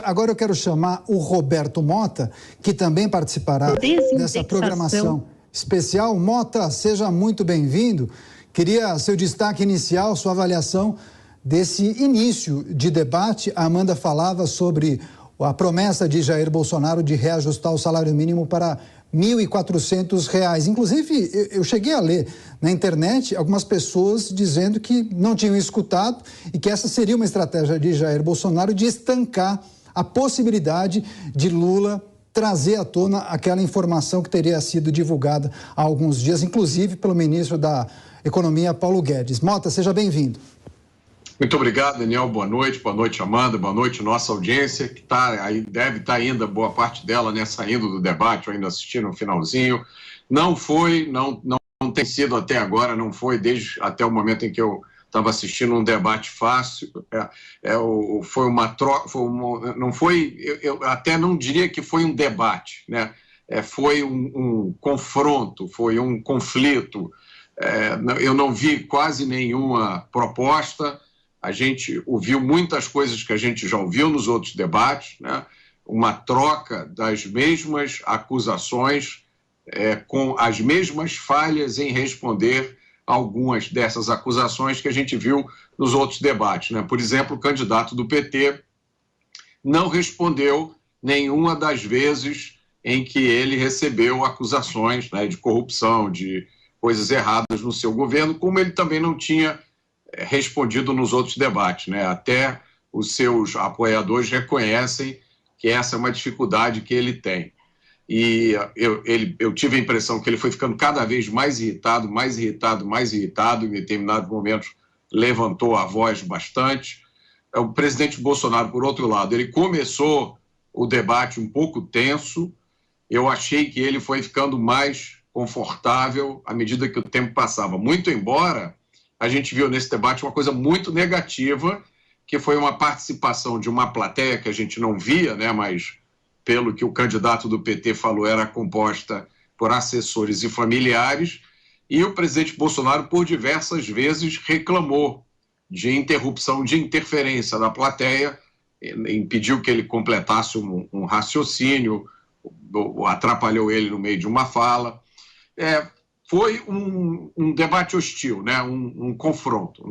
agora eu quero chamar o Roberto Mota, que também participará dessa programação especial. Mota, seja muito bem-vindo. Queria seu destaque inicial, sua avaliação desse início de debate. A Amanda falava sobre a promessa de Jair Bolsonaro de reajustar o salário mínimo para R$ 1.400. Inclusive, eu cheguei a ler na internet algumas pessoas dizendo que não tinham escutado e que essa seria uma estratégia de Jair Bolsonaro de estancar a possibilidade de Lula trazer à tona aquela informação que teria sido divulgada há alguns dias, inclusive pelo ministro da Economia, Paulo Guedes. Mota, seja bem-vindo. Muito obrigado, Daniel. Boa noite, Amanda, boa noite, nossa audiência, que deve estar ainda, boa parte dela, né, saindo do debate, ou ainda assistindo o finalzinho. Não tem sido até agora, não foi desde até o momento em que eu estava assistindo um debate fácil. Foi uma troca, não foi, eu até não diria que foi um debate, né? Foi um confronto, foi um conflito. Eu não vi quase nenhuma proposta. A gente ouviu muitas coisas que a gente já ouviu nos outros debates, né? Uma troca das mesmas acusações, com as mesmas falhas em responder algumas dessas acusações que a gente viu nos outros debates, né? Por exemplo, o candidato do PT não respondeu nenhuma das vezes em que ele recebeu acusações, né, de corrupção, de coisas erradas no seu governo, como ele também não tinha respondido nos outros debates, né? Até os seus apoiadores reconhecem que essa é uma dificuldade que ele tem. E eu tive a impressão que ele foi ficando cada vez mais irritado, em determinados momentos levantou a voz bastante. O presidente Bolsonaro, por outro lado, ele começou o debate um pouco tenso. Eu achei que ele foi ficando mais confortável à medida que o tempo passava, muito embora a gente viu nesse debate uma coisa muito negativa, que foi uma participação de uma plateia que a gente não via, né, mas pelo que o candidato do PT falou, era composta por assessores e familiares, e o presidente Bolsonaro, por diversas vezes, reclamou de interrupção, de interferência da plateia, impediu que ele completasse um raciocínio, atrapalhou ele no meio de uma fala. Foi um debate hostil, né? Um confronto.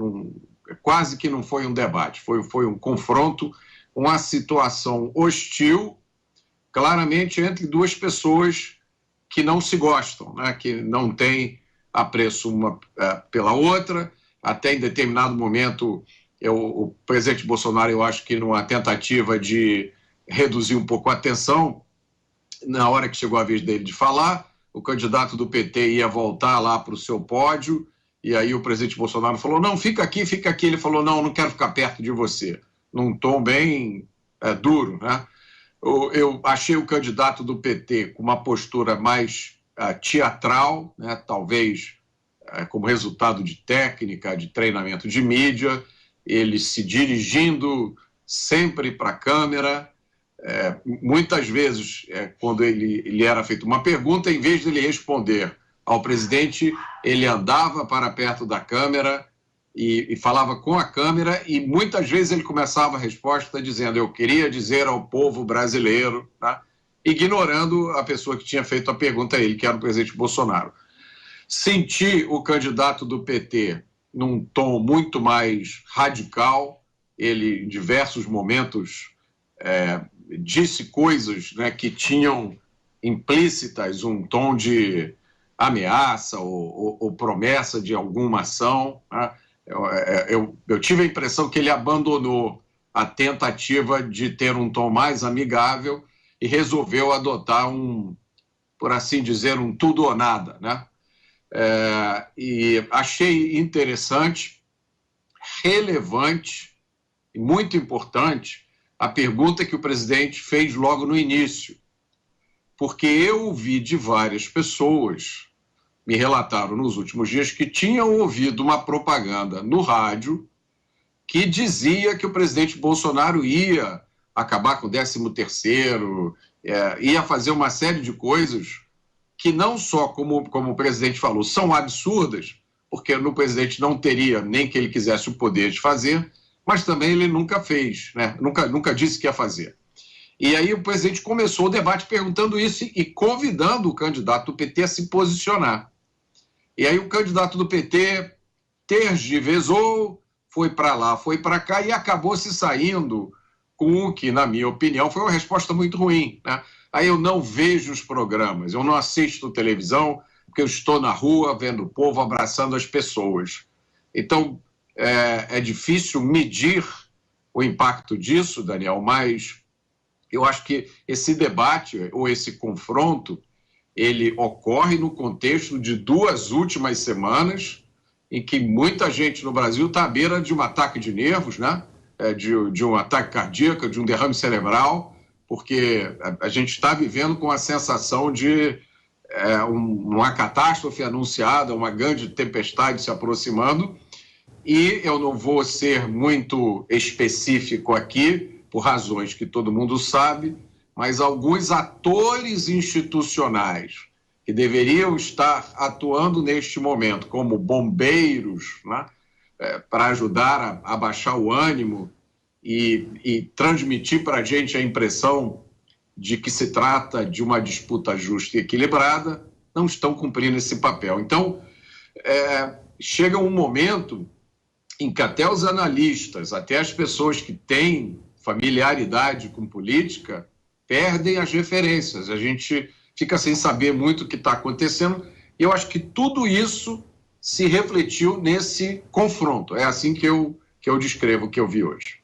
Quase que não foi um debate, foi um confronto, uma situação hostil, claramente entre duas pessoas que não se gostam, né? Que não têm apreço uma pela outra. Até em determinado momento, o presidente Bolsonaro, eu acho que numa tentativa de reduzir um pouco a tensão, na hora que chegou a vez dele de falar, o candidato do PT ia voltar lá para o seu pódio, e aí o presidente Bolsonaro falou, não, fica aqui. Ele falou, não quero ficar perto de você, num tom bem duro, né? Eu achei o candidato do PT com uma postura mais teatral, né? Talvez como resultado de técnica, de treinamento de mídia, ele se dirigindo sempre para a câmera. Muitas vezes, quando ele era feita uma pergunta, em vez de ele responder ao presidente, ele andava para perto da câmera e falava com a câmera, e muitas vezes ele começava a resposta dizendo, eu queria dizer ao povo brasileiro, tá? Ignorando a pessoa que tinha feito a pergunta a ele, que era o presidente Bolsonaro. Senti o candidato do PT num tom muito mais radical. Ele, em diversos momentos, disse coisas, né, que tinham implícitas um tom de ameaça ou promessa de alguma ação, né? Eu tive a impressão que ele abandonou a tentativa de ter um tom mais amigável e resolveu adotar por assim dizer, um tudo ou nada, né? E achei interessante, relevante e muito importante a pergunta que o presidente fez logo no início, porque eu ouvi de várias pessoas, me relataram nos últimos dias, que tinham ouvido uma propaganda no rádio que dizia que o presidente Bolsonaro ia acabar com o 13º, ia fazer uma série de coisas que não só, como o presidente falou, são absurdas, porque o presidente não teria, nem que ele quisesse o poder de fazer, mas também ele nunca fez, né? Nunca disse que ia fazer. E aí o presidente começou o debate perguntando isso e convidando o candidato do PT a se posicionar. E aí o candidato do PT tergiversou, foi para lá, foi para cá e acabou se saindo com o que, na minha opinião, foi uma resposta muito ruim, né? Aí eu não vejo os programas, eu não assisto televisão, porque eu estou na rua vendo o povo abraçando as pessoas. Então, é difícil medir o impacto disso, Daniel, mas eu acho que esse debate ou esse confronto, ele ocorre no contexto de 2 últimas semanas em que muita gente no Brasil está à beira de um ataque de nervos, né? De um ataque cardíaco, de um derrame cerebral, porque a gente está vivendo com a sensação de uma catástrofe anunciada, uma grande tempestade se aproximando, e eu não vou ser muito específico aqui, por razões que todo mundo sabe, mas alguns atores institucionais que deveriam estar atuando neste momento, como bombeiros, né, para ajudar a baixar o ânimo e transmitir para a gente a impressão de que se trata de uma disputa justa e equilibrada, não estão cumprindo esse papel. Então, chega um momento em que até os analistas, até as pessoas que têm familiaridade com política, perdem as referências. A gente fica sem saber muito o que está acontecendo. E eu acho que tudo isso se refletiu nesse confronto. É assim que eu descrevo o que eu vi hoje.